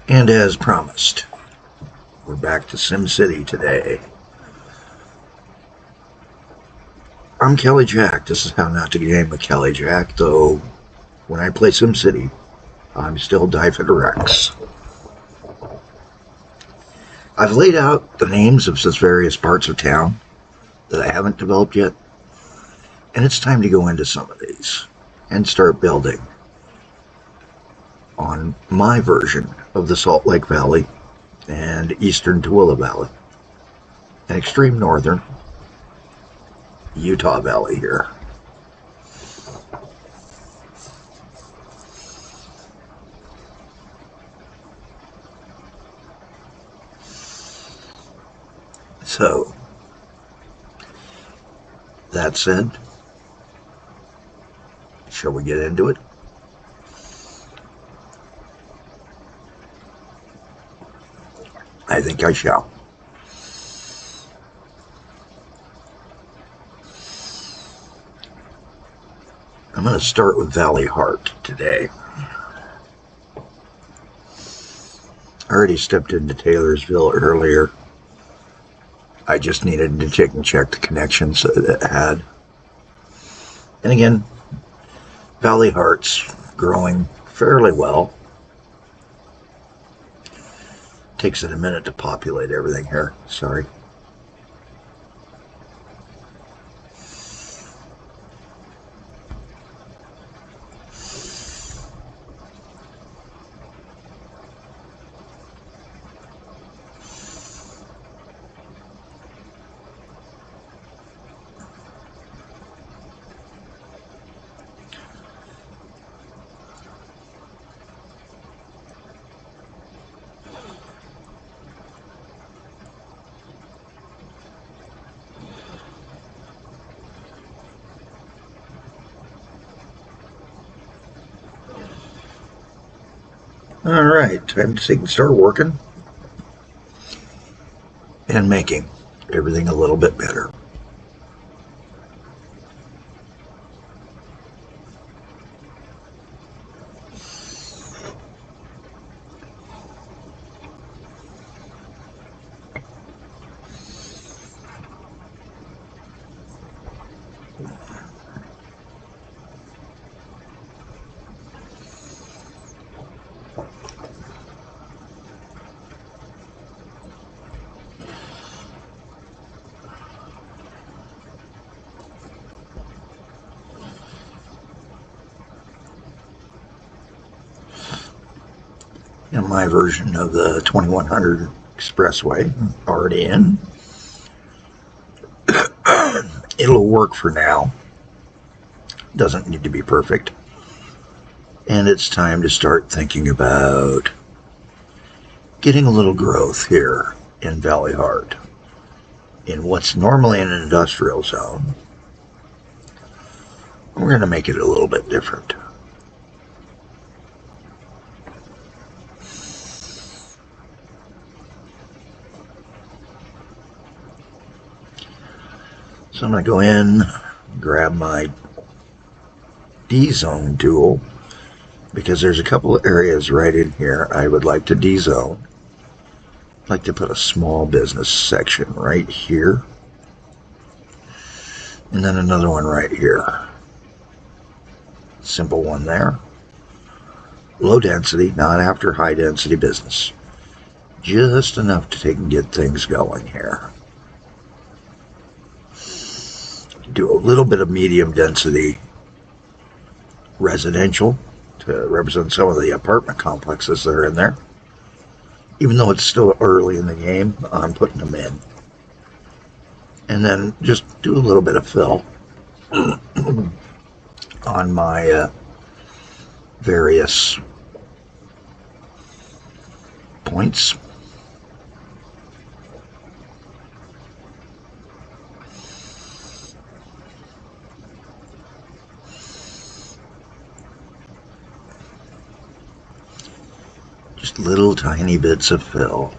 And as promised, we're back to SimCity today. I'm CaliJack. This is how not to game with CaliJack, though when I play SimCity, I'm still Dyfedd Rex. I've laid out the names of such various parts of town that I haven't developed yet, and it's time to go into some of these and start building on my version of the Salt Lake Valley and eastern Tooele Valley, and extreme northern Utah Valley here. So, that said, shall we get into it? I think I shall. I'm going to start with Valley Heart today. I already stepped into Taylorsville earlier. I just needed to check the connections that it had. And again, Valley Heart's growing fairly well. Takes it a minute to populate everything here. Sorry. Alright, time to start working and making everything a little bit better. And my version of the 2100 expressway already in. It'll work for now. Doesn't need to be perfect. And it's time to start thinking about getting a little growth here in Valley Heart, in what's normally an industrial zone. We're going to make it a little bit different. So I'm going to go in, grab my D-zone tool, because there's a couple of areas right in here I would like to D-zone. I'd like to put a small business section right here, and then another one right here. Simple one there. Low density, not after high density business. Just enough to take and get things going here. Do a little bit of medium density residential to represent some of the apartment complexes that are in there. Even though it's still early in the game, I'm putting them in. And then just do a little bit of fill on my various points. Just little tiny bits of fill.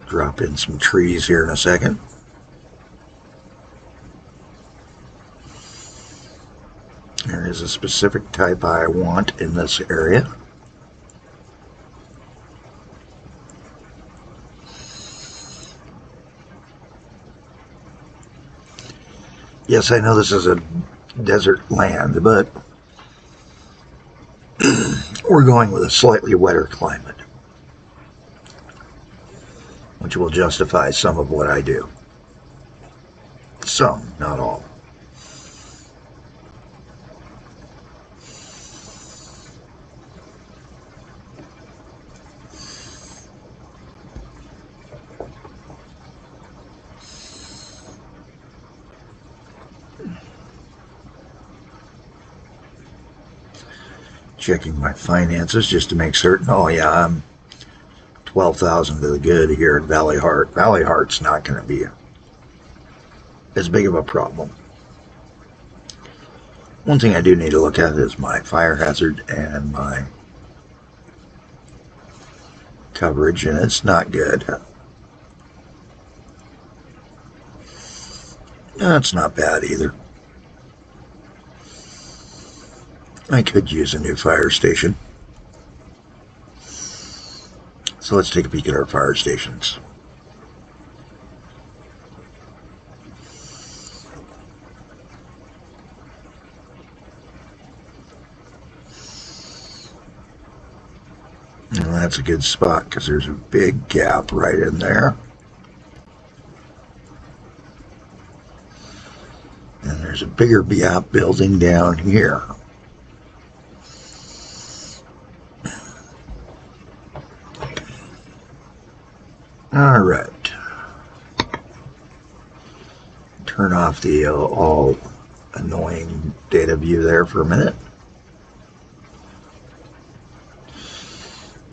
Drop in some trees here in a second. There is a specific type I want in this area. Yes, I know this is a desert land, but we're going with a slightly wetter climate, which will justify some of what I do. Some, not all. Checking my finances just to make certain. Oh yeah, I'm 12,000 to the good here at Valley Heart. Valley Heart's not going to be as big of a problem. One thing I do need to look at is my fire hazard and my coverage, and it's not good. That's not bad either. I could use a new fire station. So let's take a peek at our fire stations. Well, that's a good spot because there's a big gap right in there. And there's a bigger gap building down here. All right. Turn off the all annoying data view there for a minute.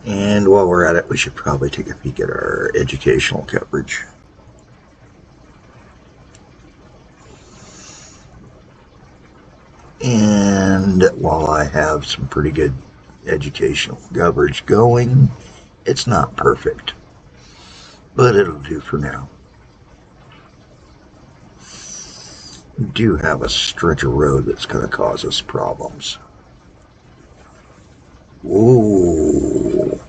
And while we're at it, we should probably take a peek at our educational coverage. And while I have some pretty good educational coverage going, it's not perfect, but it'll do for now. We do have a stretch of road that's going to cause us problems. Whoa.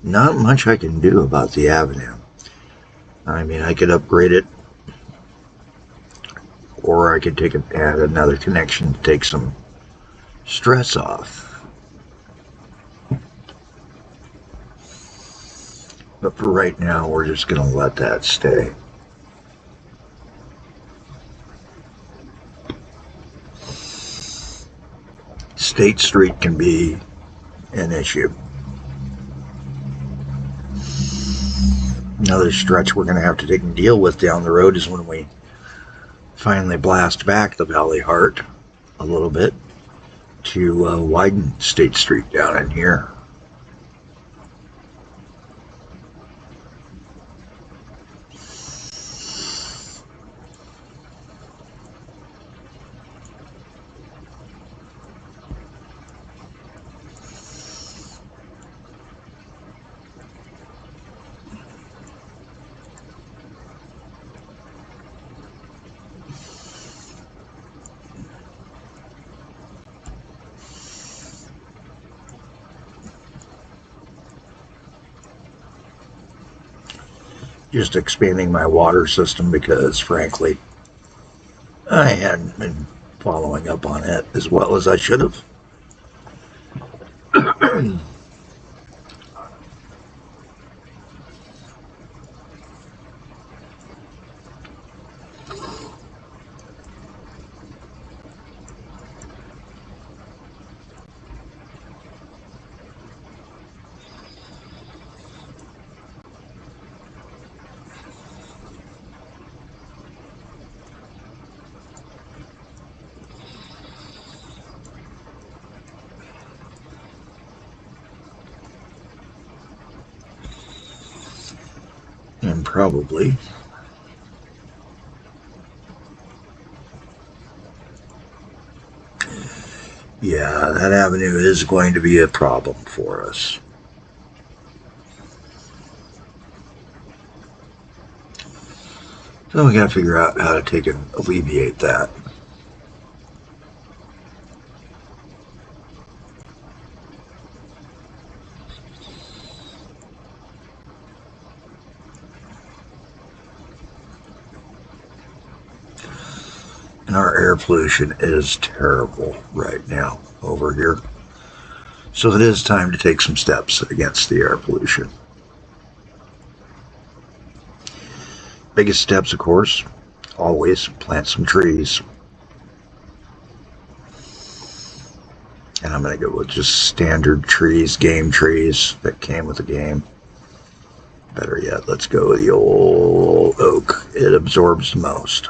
Not much I can do about the avenue. I mean, I could upgrade it, or I could add another connection to take some stress off. But for right now, we're just going to let that stay. State Street can be an issue. Another stretch we're going to have to take and deal with down the road is when we finally blast back the Valley Heart a little bit to widen State Street down in here. Just expanding my water system because, frankly, I hadn't been following up on it as well as I should have. And probably yeah, that avenue is going to be a problem for us. So we got to figure out how to take and alleviate that. And our air pollution is terrible right now over here. So it is time to take some steps against the air pollution. Biggest steps, of course, always plant some trees. And I'm going to go with just standard trees, game trees that came with the game. Better yet, let's go with the old oak. It absorbs the most.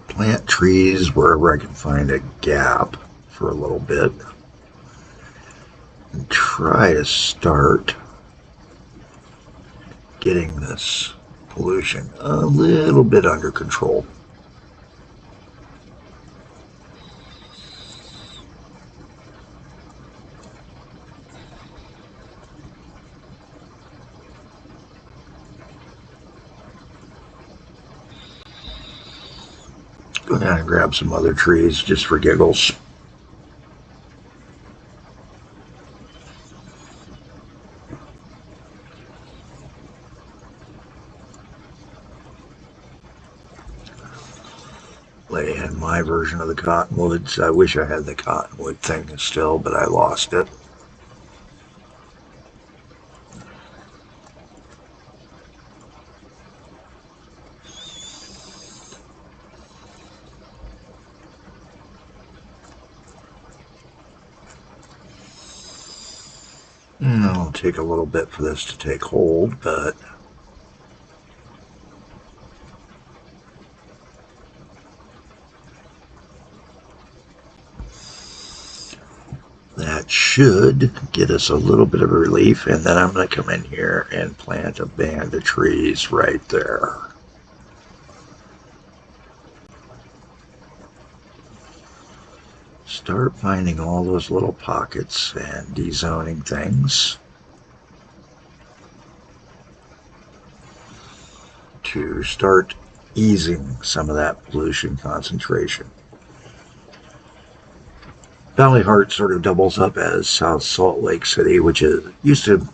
Plant trees wherever I can find a gap for a little bit. And try to start getting this pollution a little bit under control. Go down and grab some other trees just for giggles. Lay in my version of the cottonwoods. I wish I had the cottonwood thing still, but I lost it. It'll take a little bit for this to take hold, but that should get us a little bit of relief. And then I'm going to come in here and plant a band of trees right there. Start finding all those little pockets and dezoning things to start easing some of that pollution concentration. Valley Heart sort of doubles up as South Salt Lake City, which used to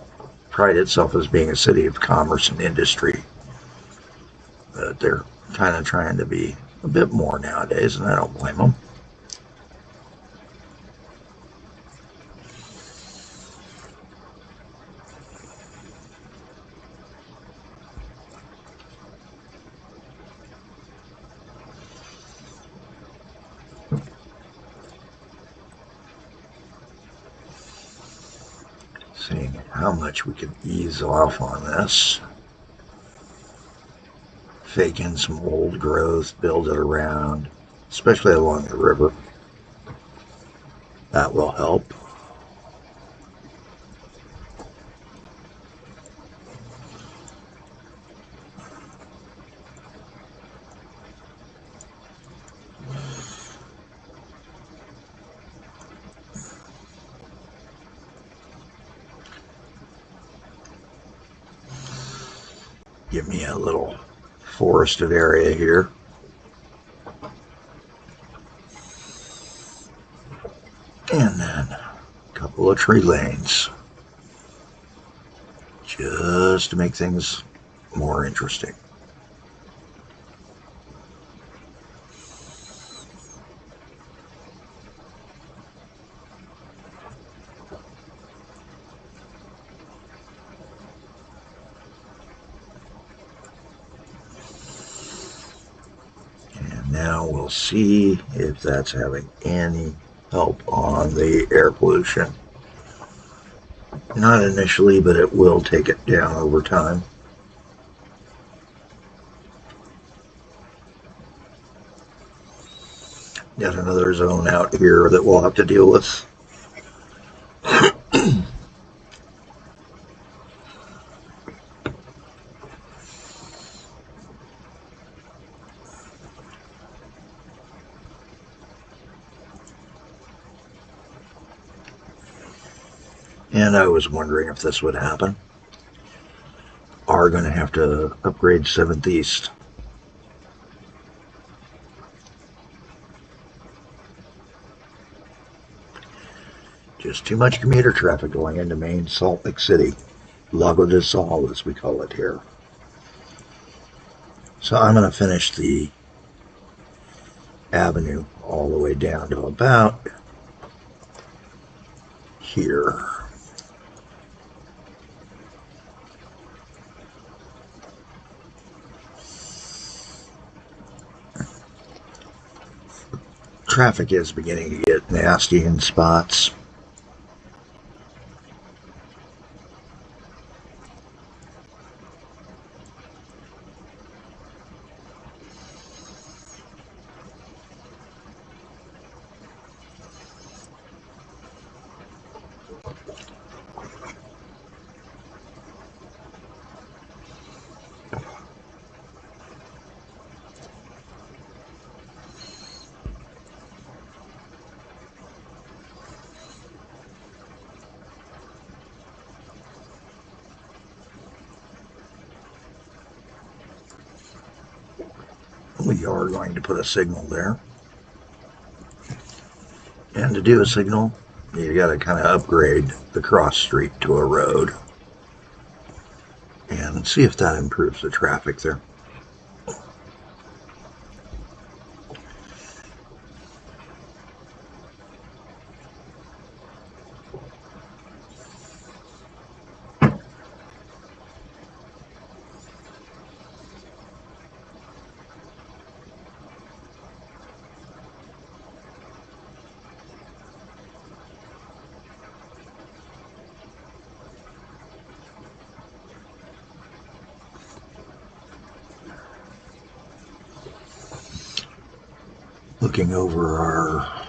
pride itself as being a city of commerce and industry. But they're kind of trying to be a bit more nowadays, and I don't blame them. Seeing how much we can ease off on this. Fake in some old growth, build it around, especially along the river. That will help. Give me a little forested area here. And then a couple of tree lanes. Just to make things more interesting. we'll see if that's having any help on the air pollution. Not initially, but it will take it down over time. Got another zone out here that we'll have to deal with. And I was wondering if this would happen. Are going to have to upgrade 7th East. Just too much commuter traffic going into main Salt Lake City. Lago de Sal, as we call it here. So I'm going to finish the avenue all the way down to about here. Traffic is beginning to get nasty in spots. We are going to put a signal there. And to do a signal, you got to kind of upgrade the cross street to a road. And see if that improves the traffic there. Looking over our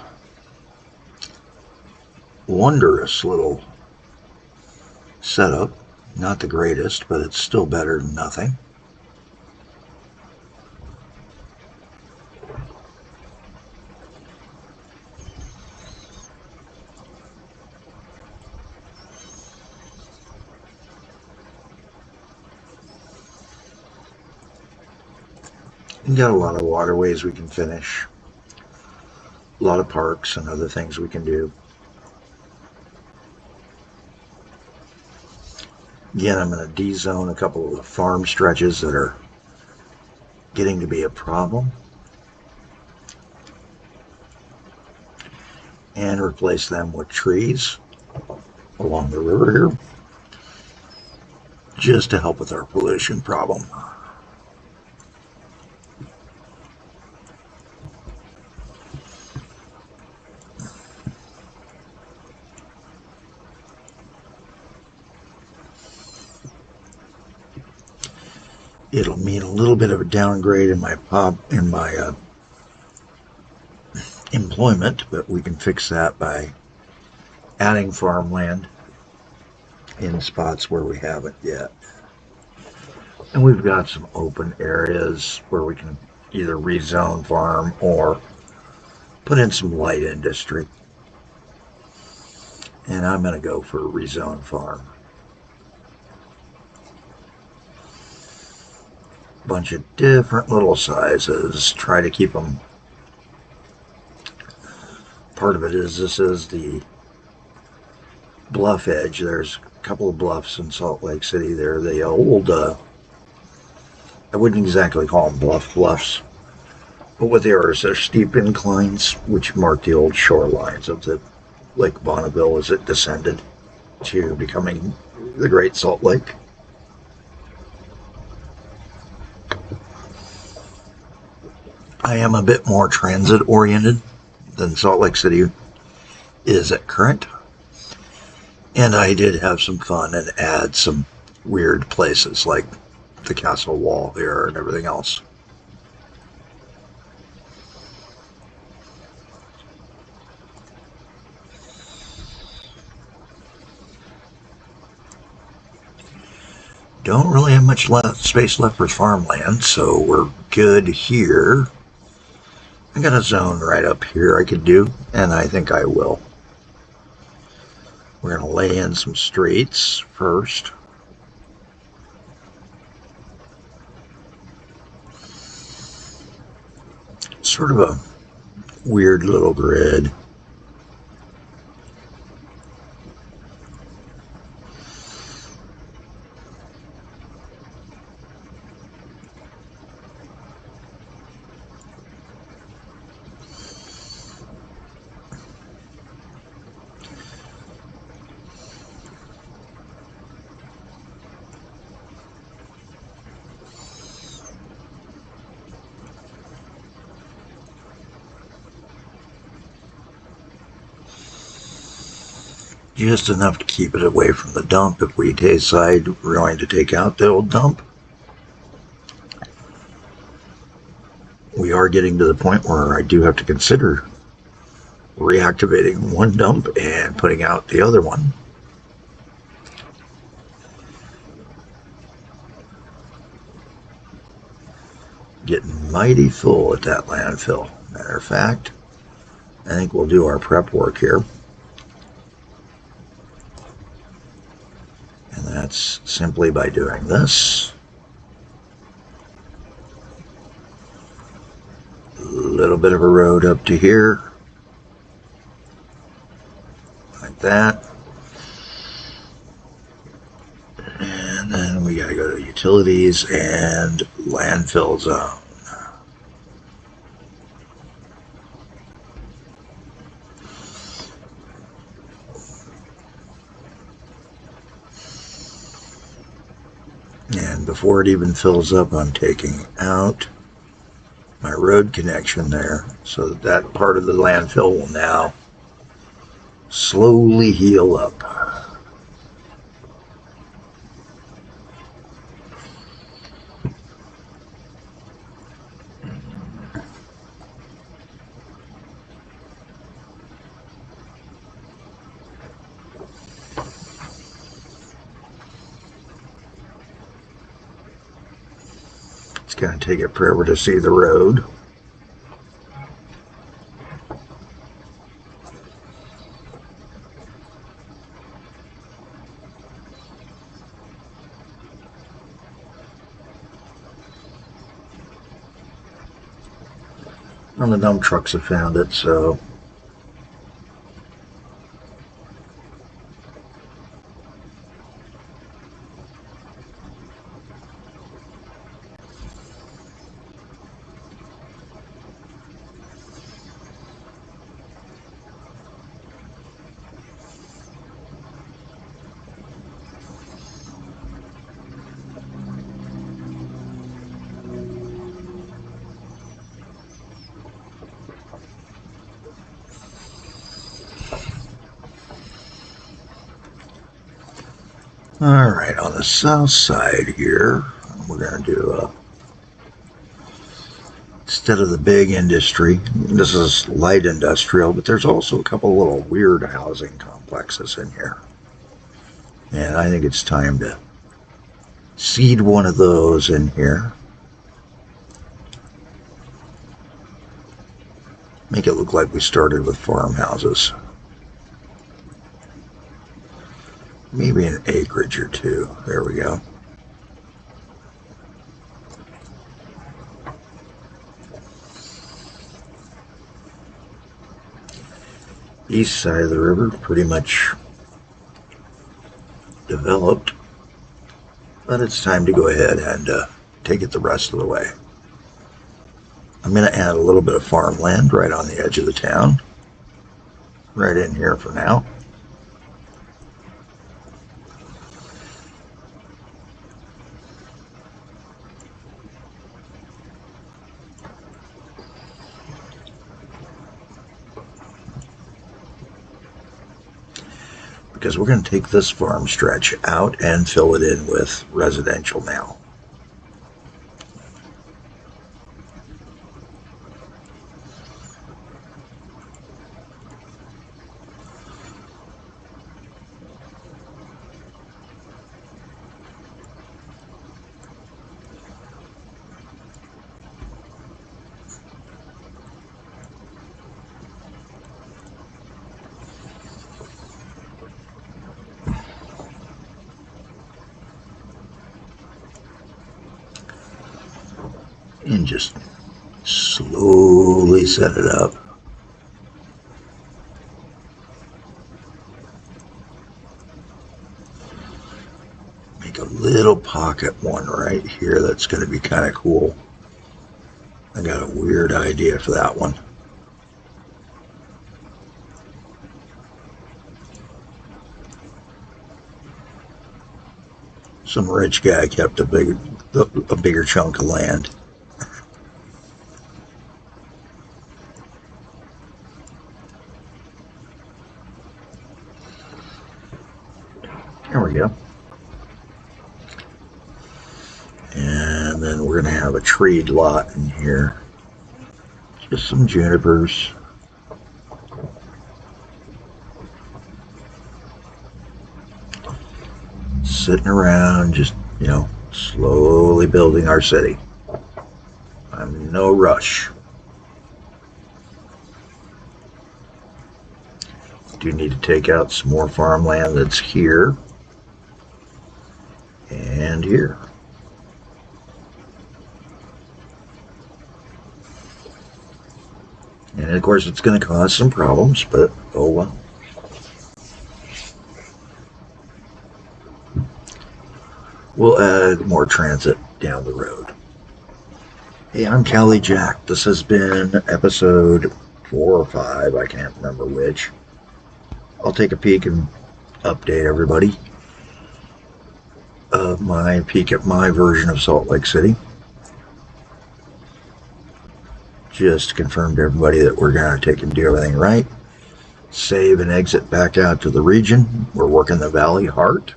wondrous little setup. Not the greatest, but it's still better than nothing. We've got a lot of waterways we can finish. A lot of parks and other things we can do. Again, I'm going to de-zone a couple of the farm stretches that are getting to be a problem and replace them with trees along the river here, just to help with our pollution problem. It'll mean a little bit of a downgrade in my employment, but we can fix that by adding farmland in spots where we haven't yet. And we've got some open areas where we can either rezone farm or put in some light industry. And I'm going to go for a rezone farm. Bunch of different little sizes. Try to keep them. Part of it is this is the bluff edge. There's a couple of bluffs in Salt Lake City. They're the old, I wouldn't exactly call them bluffs, but what they are is they're steep inclines which mark the old shorelines of the Lake Bonneville as it descended to becoming the Great Salt Lake. I I am a bit more transit oriented than Salt Lake City is at current. And I did have some fun and add some weird places like the castle wall here and everything else. Don't really have much space left for farmland, so we're good here. I got a zone right up here I could do, and I think I will. We're going to lay in some streets first. Sort of a weird little grid. Just enough to keep it away from the dump if we decide we're going to take out the old dump. We are getting to the point where I do have to consider reactivating one dump and putting out the other one. Getting mighty full at that landfill. Matter of fact, I think we'll do our prep work here. And that's simply by doing this. A little bit of a road up to here. Like that. And then we gotta go to utilities and landfill zone. And before it even fills up, I'm taking out my road connection there so that that part of the landfill will now slowly heal up. It's going to take it forever to see the road. And the dump trucks have found it, so all right, on the south side here, we're going to do instead of the big industry, this is light industrial, but there's also a couple little weird housing complexes in here. And I think it's time to seed one of those in here. Make it look like we started with farmhouses. Maybe an acreage or two. There we go. East side of the river, pretty much developed. But it's time to go ahead and take it the rest of the way. I'm going to add a little bit of farmland right on the edge of the town. Right in here for now. because we're going to take this farm stretch out and fill it in with residential now. And just slowly set it up. Make a little pocket one right here that's going to be kind of cool. I got a weird idea for that one. Some rich guy kept a bigger chunk of land. There we go. And then we're going to have a treed lot in here. Just some junipers. Sitting around, just, slowly building our city. I'm in no rush. Do need to take out some more farmland that's here and here. And of course it's going to cause some problems, but oh well. We'll add more transit down the road. Hey, I'm CaliJack. This has been episode 4 or 5, I can't remember which. I'll take a peek and update everybody of my peek at my version of Salt Lake City. Just confirmed to everybody that we're going to take and do everything right. Save and exit back out to the region. We're working the valley hard.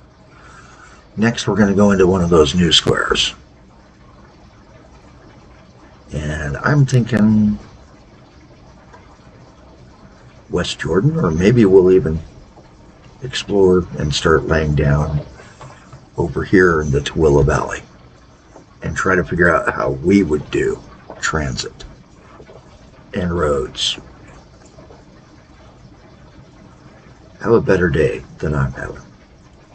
Next, we're going to go into one of those new squares. And I'm thinking West Jordan, or maybe we'll even explore and start laying down over here in the Tooele Valley and try to figure out how we would do transit and roads. Have a better day than I'm having.